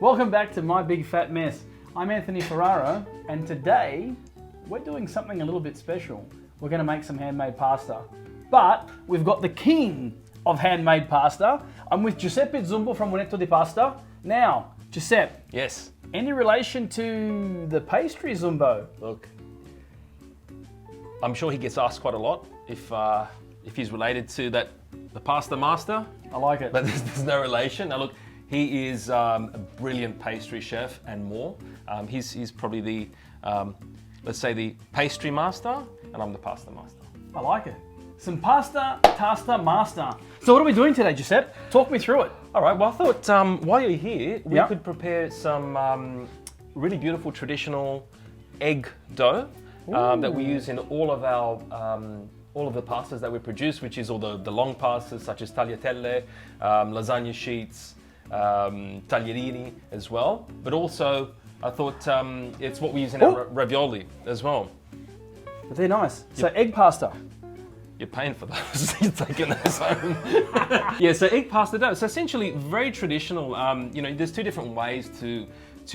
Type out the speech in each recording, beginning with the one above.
Welcome back to My Big Fat Mess. I'm Anthony Ferraro, and today we're doing something a little bit special. We're going to make some handmade pasta. But we've got the king of handmade pasta. I'm with Giuseppe Zumbo from Unetto di Pasta. Now, Giuseppe. Yes. Any relation to the pastry Zumbo? Look, I'm sure he gets asked quite a lot if he's related to the pasta master. I like it. But there's no relation. Now look, he is a brilliant pastry chef and more. He's probably the, let's say the pastry master, and I'm the pasta master. I like it. Some pasta master. So what are we doing today, Giuseppe? Talk me through it. All right, well I thought while you're here, we Yep. could prepare some really beautiful traditional egg dough that we use in all of the pastas that we produce, which is all the long pastas such as tagliatelle, lasagna sheets, taglierini as well. But also, I thought it's what we use in our ravioli as well. They're nice. So egg pasta. You're paying for those. You're taking those home. Yeah, so egg pasta dough. So essentially very traditional. There's two different ways to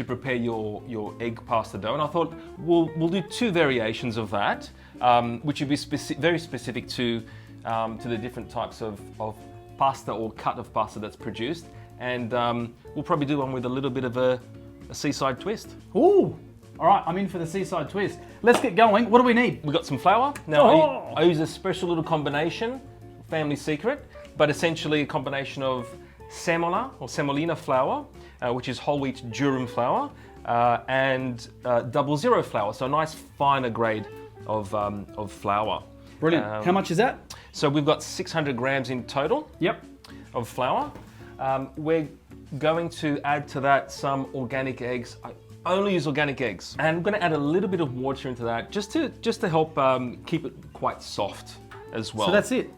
prepare your egg pasta dough, and I thought we'll do two variations of that, which would be very specific to the different types of pasta or cut of pasta that's produced, and we'll probably do one with a little bit of a seaside twist. Ooh. All right, I'm in for the seaside twist. Let's get going. What do we need? We've got some flour. Now, I use a special little combination, family secret, but essentially a combination of semola or semolina flour, which is whole wheat durum flour, and 00 flour, so a nice finer grade of flour. Brilliant. How much is that? So we've got 600 grams in total. Yep. Of flour. We're going to add to that some organic eggs. I only use organic eggs, and I'm going to add a little bit of water into that just to help keep it quite soft as well. So that's it.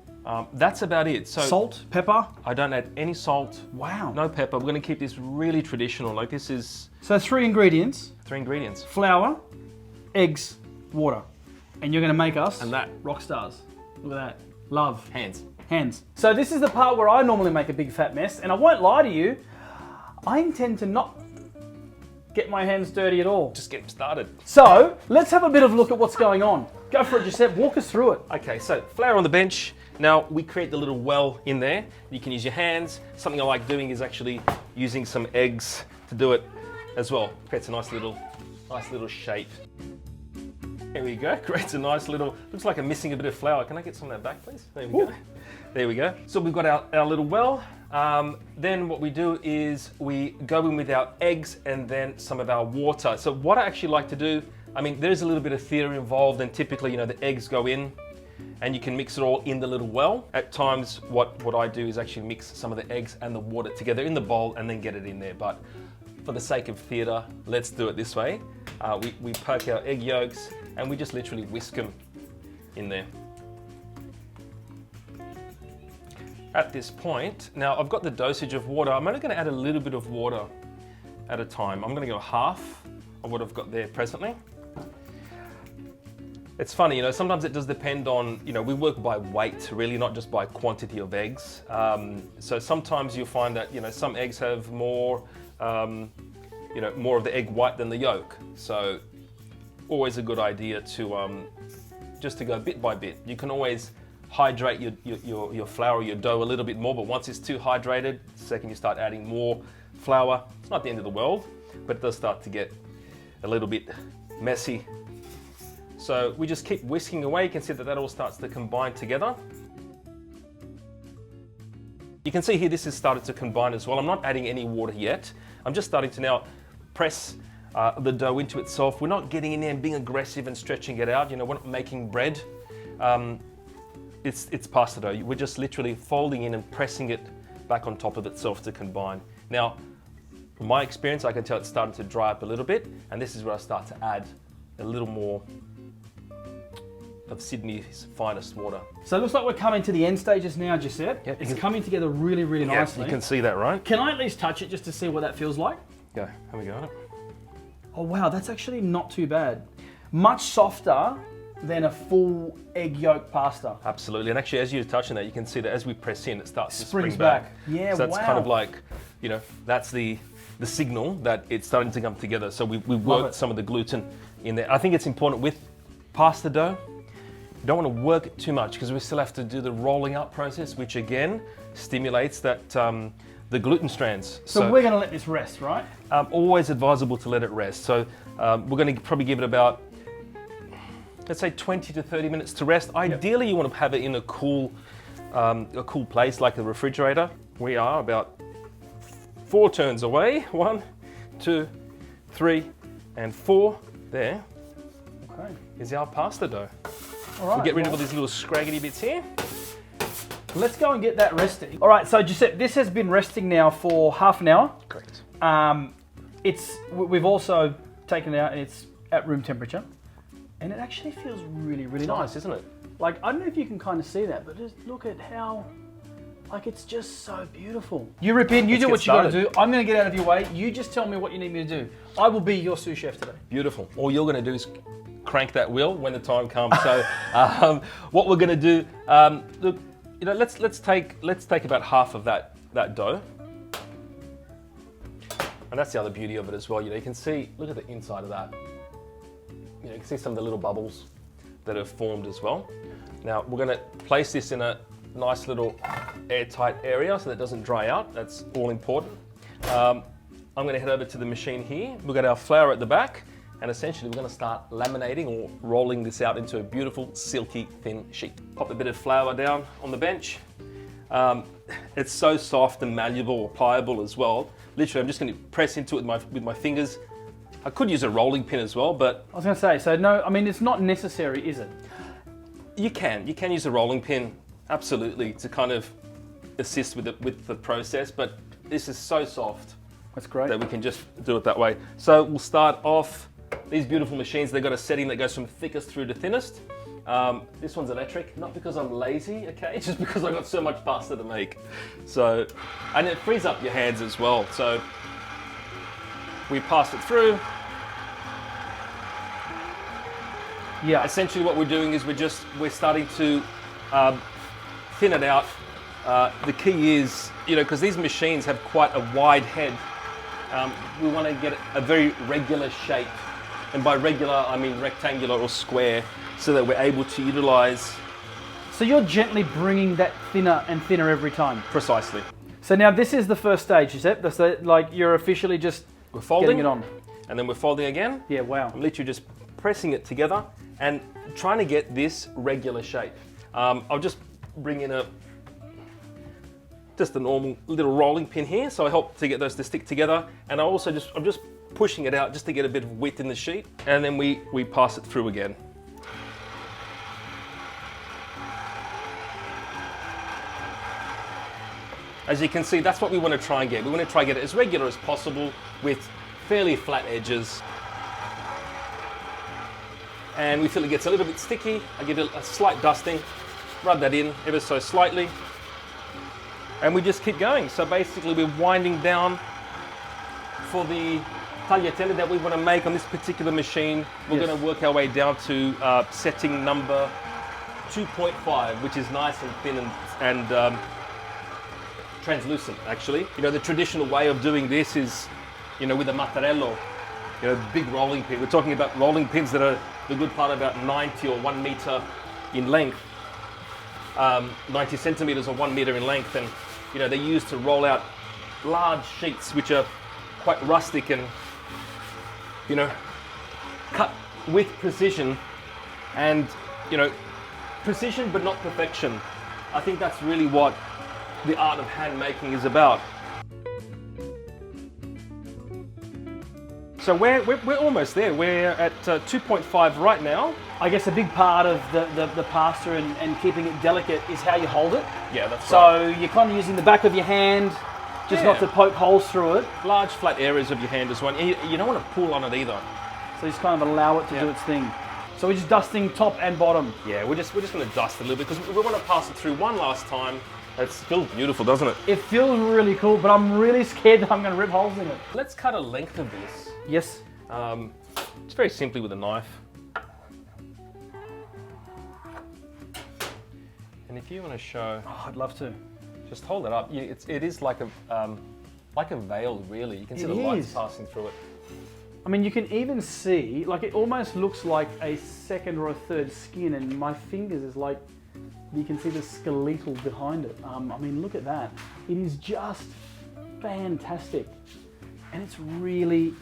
That's about it. So Salt, pepper. I don't add any salt. Wow. No pepper. We're going to keep this really traditional. Like this is So 3 ingredients: 3 ingredients. flour, eggs, water, and you're going to make us And that. rock stars. Look at that. Love. Hands. So this is the part where I normally make a big fat mess, and I won't lie to you, I intend to not get my hands dirty at all. Just get started. So let's have a bit of a look at what's going on. Go for it, Giuseppe. Walk us through it. Okay, so flour on the bench. Now we create the little well in there. You can use your hands. Something I like doing is actually using some eggs to do it as well. Creates a nice little shape. There we go. Creates a nice little. Looks like I'm missing a bit of flour. Can I get some of that back, please? There we go. There we go. So we've got our little well. Then what we do is we go in with our eggs and then some of our water. So what I actually like to do, I mean, there's a little bit of theory involved, and typically, the eggs go in and you can mix it all in the little well. At times, what I do is actually mix some of the eggs and the water together in the bowl and then get it in there. But for the sake of theatre, let's do it this way. We poke our egg yolks and we just literally whisk them in there. At this point, now I've got the dosage of water. I'm only going to add a little bit of water at a time. I'm going to go half of what I've got there presently. It's funny, sometimes it does depend on, we work by weight, really, not just by quantity of eggs. So sometimes you'll find that, some eggs have more, more of the egg white than the yolk. So always a good idea to just to go bit by bit. You can always hydrate your flour, your dough a little bit more, but once it's too hydrated, the second you start adding more flour, it's not the end of the world, but it does start to get a little bit messy. So we just keep whisking away. You can see that all starts to combine together. You can see here this has started to combine as well. I'm not adding any water yet. I'm just starting to now press the dough into itself. We're not getting in there and being aggressive and stretching it out. We're not making bread. It's pasta dough. We're just literally folding in and pressing it back on top of itself to combine. Now, from my experience, I can tell it's starting to dry up a little bit, and this is where I start to add a little more of Sydney's finest water. So it looks like we're coming to the end stages now, Giuseppe. Yep, It's coming together really, really nicely. You can see that, right? Can I at least touch it just to see what that feels like? Go, have a go at it. Oh wow, that's actually not too bad. Much softer than a full egg yolk pasta. Absolutely, and actually as you're touching that, you can see that as we press in, it starts to Springs spring back. Yeah, so that's wow. kind of like, that's the the signal that it's starting to come together. So we Love worked it. some of the gluten in there. I think it's important with pasta dough, you don't want to work it too much because we still have to do the rolling up process, which again stimulates that the gluten strands. So we're going to let this rest, right? Always advisable to let it rest. So we're going to probably give it about, let's say 20 to 30 minutes to rest. Ideally, you want to have it in a cool place like a refrigerator. We are about 4 turns away. 1, 2, 3, and 4. There Okay. is our pasta dough. All right. We'll get rid of all these little scraggly bits here. Let's go and get that resting. All right, so Giuseppe, this has been resting now for half an hour. Correct. We've also taken it out and it's at room temperature. And it actually feels really, really It's nice, isn't it? Like, I don't know if you can kind of see that, but just look at how, like, it's just so beautiful. You rip in, you Let's do get what you got to started. do. I'm going to get out of your way. You just tell me what you need me to do. I will be your sous chef today. Beautiful. All you're going to do is crank that wheel when the time comes. So, what we're going to do, look, you know, let's take about half of that dough, and that's the other beauty of it as well. You know, you can see, look at the inside of that. You know, you can see some of the little bubbles that have formed as well. Now we're going to place this in a nice little airtight area so that it doesn't dry out. That's all important. I'm going to head over to the machine here. We've got our flour at the back, and essentially we're going to start laminating or rolling this out into a beautiful, silky, thin sheet. Pop a bit of flour down on the bench. It's so soft and malleable, pliable as well. Literally, I'm just going to press into it with my fingers. I could use a rolling pin as well, but I was going to say, so no, I mean, it's not necessary, is it? you can use a rolling pin, absolutely, to kind of assist with the process. But this is so soft That's great. that we can just do it that way. So we'll start off. These beautiful machines, they've got a setting that goes from thickest through to thinnest. This one's electric, not because I'm lazy, okay, just because I've got so much pasta to make. So, and it frees up your hands as well. So we pass it through. Yeah. Essentially what we're doing is we're starting to thin it out. The key is, you know, because these machines have quite a wide head, we want to get a very regular shape. And by regular, I mean rectangular or square, so that we're able to utilize. So you're gently bringing that thinner and thinner every time. Precisely. So now this is the first stage, Giuseppe. That's like you're officially just We're folding getting it on. and then we're folding again. Yeah, wow. I'm literally just pressing it together and trying to get this regular shape. I'll just bring in just a normal little rolling pin here, so I help to get those to stick together. And I'm just pushing it out just to get a bit of width in the sheet, and then we pass it through again. As you can see, that's what we want to try and get. We want to try and get it as regular as possible with fairly flat edges. And we feel it gets a little bit sticky. I give it a slight dusting, rub that in ever so slightly, and we just keep going. So basically we're winding down for the tagliatelle that we want to make on this particular machine. We're Yes. going to work our way down to setting number 2.5, which is nice and thin and translucent, actually. You know, the traditional way of doing this is, you know, with a mattarello, you know, big rolling pin. We're talking about rolling pins that are the good part about 90 or 1 meter in length, 90 centimeters or 1 meter in length, and you know, they're used to roll out large sheets which are quite rustic and, you know, cut with precision, and you know, precision but not perfection. I think that's really what the art of hand making is about. So we're almost there. We're at 2.5 right now. I guess a big part of the pasta and keeping it delicate is how you hold it. Yeah, that's right. So you're kind of using the back of your hand, just Yeah. not to poke holes through it. Large flat areas of your hand as well. You don't want to pull on it either. So you just kind of allow it to do its thing. So we're just dusting top and bottom. Yeah, we're just going to dust a little bit because we want to pass it through one last time. It feels beautiful, doesn't it? It feels really cool, but I'm really scared that I'm going to rip holes in it. Let's cut a length of this. Yes. Just very simply with a knife. And if you want to show, Oh, I'd love to. just hold it up. It is like a like a veil, really. You can see It the lights is. passing through it. I mean, you can even see, like, it almost looks like a second or a third skin, and my fingers is like, you can see the skeletal behind it. I mean, look at that. It is just fantastic. And it's really,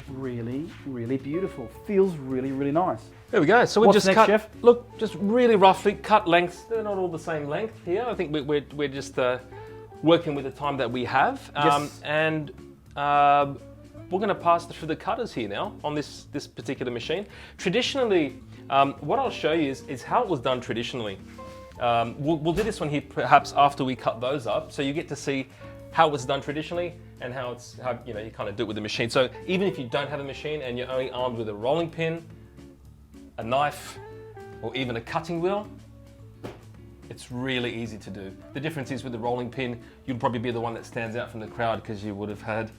really, really beautiful. Feels really, really nice. There we go. So we've What's just next, cut, Chef? look, just really roughly cut lengths. They're not all the same length here. I think we're just working with the time that we have. Yes. And we're going to pass through the cutters here now on this particular machine. Traditionally, what I'll show you is how it was done traditionally. We'll do this one here perhaps after we cut those up, so you get to see how it was done traditionally and how you kind of do it with the machine. So even if you don't have a machine and you're only armed with a rolling pin, a knife, or even a cutting wheel, it's really easy to do. The difference is with the rolling pin, you'll probably be the one that stands out from the crowd because you would have had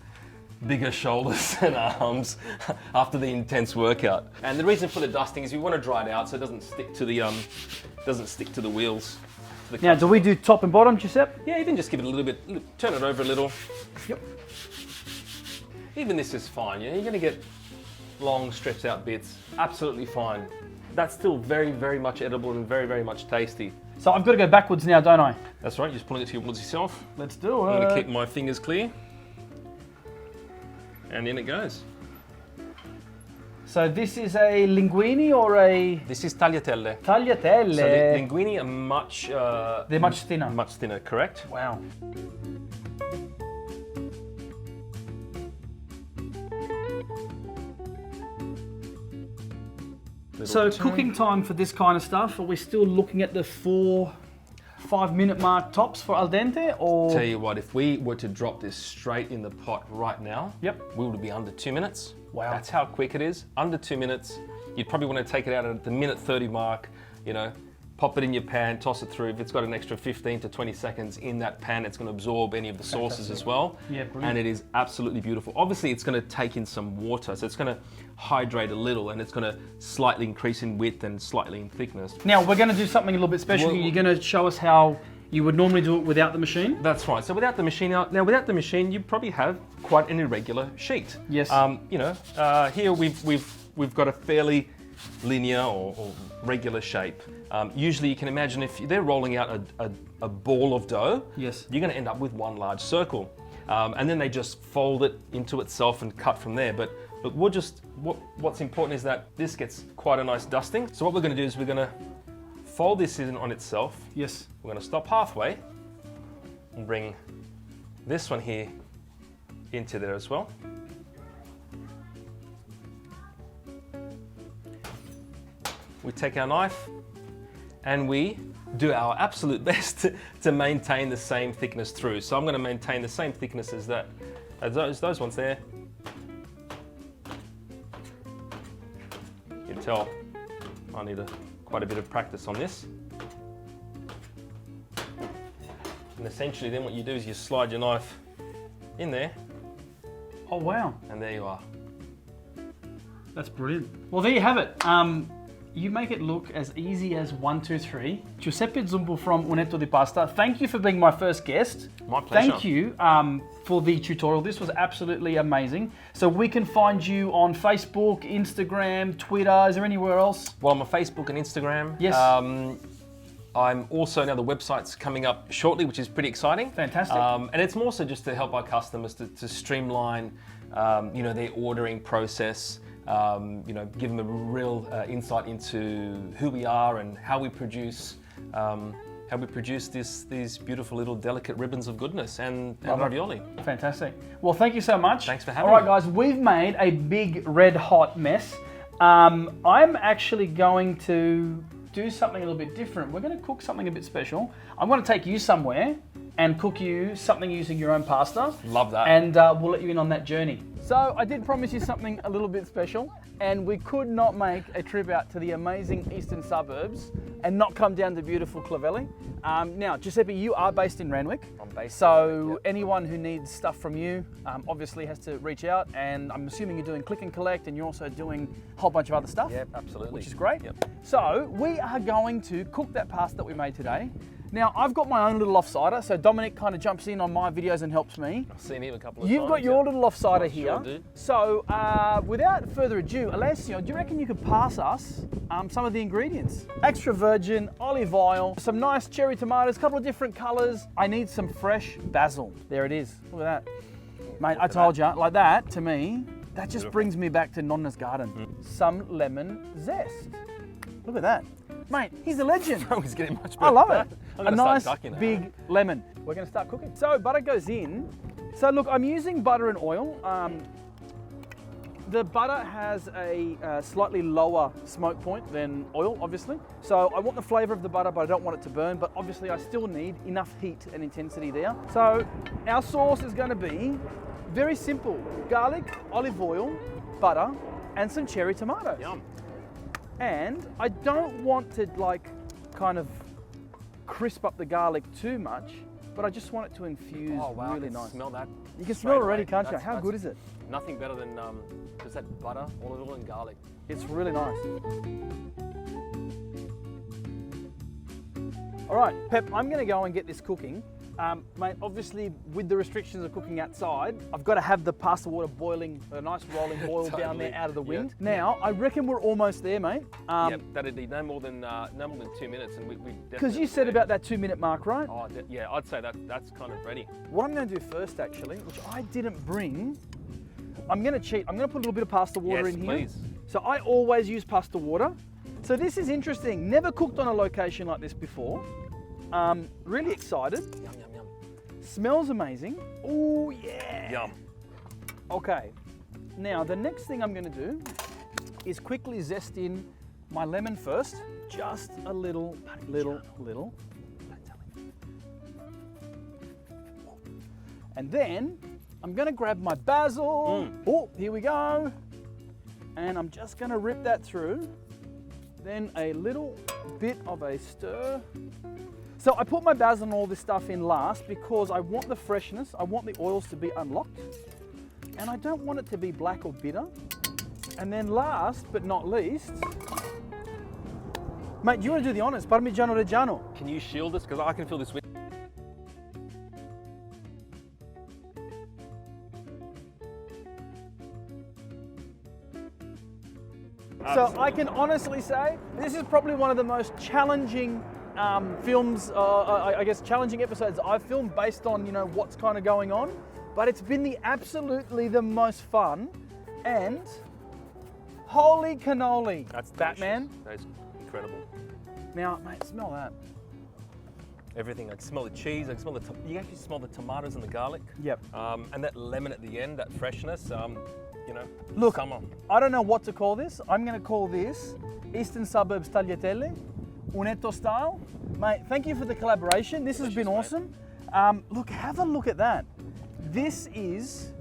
bigger shoulders and arms after the intense workout. And the reason for the dusting is we want to dry it out so it doesn't stick to the wheels. To the Now, do we do top and bottom, Giuseppe? Yeah, even just give it a little bit, turn it over a little. Yep. Even this is fine. You're going to get long stretched out bits. Absolutely fine. That's still very, very much edible and very, very much tasty. So I've got to go backwards now, don't I? That's right. You're just pulling it towards yourself. Let's do I'm going to it. keep my fingers clear. And in it goes. So this is a linguine or a This is tagliatelle. tagliatelle? So the linguine are much... They're much thinner. Much thinner, correct? Wow. So Little cooking time for this kind of stuff, are we still looking at the 4-5 minute mark tops for al dente, or? Tell you what, if we were to drop this straight in the pot right now, Yep. we would be under 2 minutes. Wow. That's how quick it is. Under 2 minutes. You'd probably want to take it out at the minute 30 mark, pop it in your pan, toss it through. If it's got an extra 15 to 20 seconds in that pan, it's going to absorb any of the sauces as well. Yeah, brilliant. And it is absolutely beautiful. Obviously, it's going to take in some water, so it's going to hydrate a little, and it's going to slightly increase in width and slightly in thickness. Now we're going to do something a little bit special. Well- You're going to show us how you would normally do it without the machine. That's right. So without the machine, now without the machine, you probably have quite an irregular sheet. Yes. Here we've got a fairly linear or regular shape. Usually, you can imagine if they're rolling out a ball of dough, Yes. you're going to end up with one large circle, and then they just fold it into itself and cut from there. But look, what's important is that this gets quite a nice dusting. So what we're going to do is we're going to fold this in on itself. Yes. We're going to stop halfway and bring this one here into there as well. We take our knife and we do our absolute best to maintain the same thickness through. So I'm going to maintain the same thickness as those ones there. You can tell I need quite a bit of practice on this. And essentially then what you do is you slide your knife in there, Oh wow, and there you are. that's brilliant. Well, there you have it. You make it look as easy as 1, 2, 3. Giuseppe Zumbo from Unetto di Pasta. Thank you for being my first guest. My pleasure. Thank you for the tutorial. This was absolutely amazing. So we can find you on Facebook, Instagram, Twitter. Is there anywhere else? Well, I'm on Facebook and Instagram. Yes. I'm also, now the website's coming up shortly, which is pretty exciting. Fantastic. And it's more so just to help our customers to streamline, their ordering process. Give them a real insight into who we are and how we produce these beautiful little delicate ribbons of goodness and ravioli. Fantastic. Well, thank you so much. Thanks for having All right, me. guys, we've made a big red hot mess. I'm actually going to do something a little bit different. We're going to cook something a bit special. I'm going to take you somewhere and cook you something using your own pasta. Love that. And we'll let you in on that journey. So I did promise you something a little bit special, and we could not make a trip out to the amazing eastern suburbs and not come down to beautiful Clovelly. Now, Giuseppe, you are based in Randwick. I'm based So in Randwick, anyone who needs stuff from you obviously has to reach out, and I'm assuming you're doing click and collect, and you're also doing a whole bunch of other stuff. Yep, absolutely. Which is great. Yep. So we are going to cook that pasta that we made today. Now, I've got my own little offsider, so Dominic kind of jumps in on my videos and helps me. I've seen him a couple of You've times. got your little offsider here. Sure do. So, without further ado, Alessio, do you reckon you could pass us some of the ingredients? Extra virgin, olive oil, some nice cherry tomatoes, a couple of different colors. I need some fresh basil. There it is. Look at that. Mate, I told you, like that, to me, that just brings me back to Nonna's garden. Some lemon zest. Look at that. Mate, he's a legend. Oh, he's getting much better. I love it. I'm A gonna start nice ducking it. big lemon. We're gonna start cooking. So butter goes in. So look, I'm using butter and oil. The butter has a slightly lower smoke point than oil, obviously. So I want the flavor of the butter, but I don't want it to burn. But obviously I still need enough heat and intensity there. So our sauce is gonna be very simple. Garlic, olive oil, butter, and some cherry tomatoes. Yum. And I don't want to like kind of crisp up the garlic too much, but I just want it to infuse Oh wow, really I can nice. smell that. You can straight smell it already, away. can't you? That's- How that's good is it? Nothing better than just that butter, olive oil, and garlic. It's really nice. All right, Pep, I'm gonna go and get this cooking. Mate, obviously with the restrictions of cooking outside, I've got to have the pasta water boiling, a nice rolling boil down there Totally. out of the Yeah. wind. Now, I reckon we're almost there, mate. Yep, that'd be no more than 2 minutes, and we Because you said about that 2-minute mark, right? Oh yeah, I'd say that's kind of ready. What I'm going to do first, actually, which I didn't bring, I'm going to cheat. I'm going to put a little bit of pasta water Yes, in here. please. So I always use pasta water. So this is interesting. Never cooked on a location like this before. Really excited. Yum yum yum. Smells amazing. Oh yeah. Yum. Okay. Now the next thing I'm going to do is quickly zest in my lemon first. Just a little. And then I'm gonna grab my basil. Oh, here we go. And I'm just gonna rip that through. Then a little bit of a stir. So I put my basil and all this stuff in last because I want the freshness, I want the oils to be unlocked, and I don't want it to be black or bitter. And then last but not least, mate, do you want to do the honors? Parmigiano Reggiano. Can you shield us? Because I can feel this wind. So I can honestly say this is probably one of the most challenging films, I guess challenging episodes I've filmed based on, you know, what's kind of going on. But it's been absolutely the most fun, and holy cannoli. That's Batman. delicious. That is incredible. Now, mate, smell that. Everything. I can smell the cheese. I can smell you actually smell the tomatoes and the garlic. Yep. And that lemon at the end, that freshness. You know, Look, summer. I don't know what to call this. I'm going to call this Eastern Suburbs Tagliatelle, Unetto style. Mate, thank you for the collaboration. This has been awesome. Look, have a look at that. This is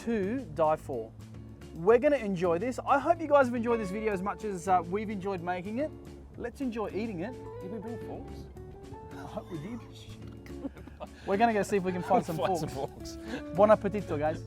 to die for. We're going to enjoy this. I hope you guys have enjoyed this video as much as we've enjoyed making it. Let's enjoy eating it. Did we bring forks? I hope we did. We're going to go see if we can find some Find forks. some forks. Buon appetito, guys.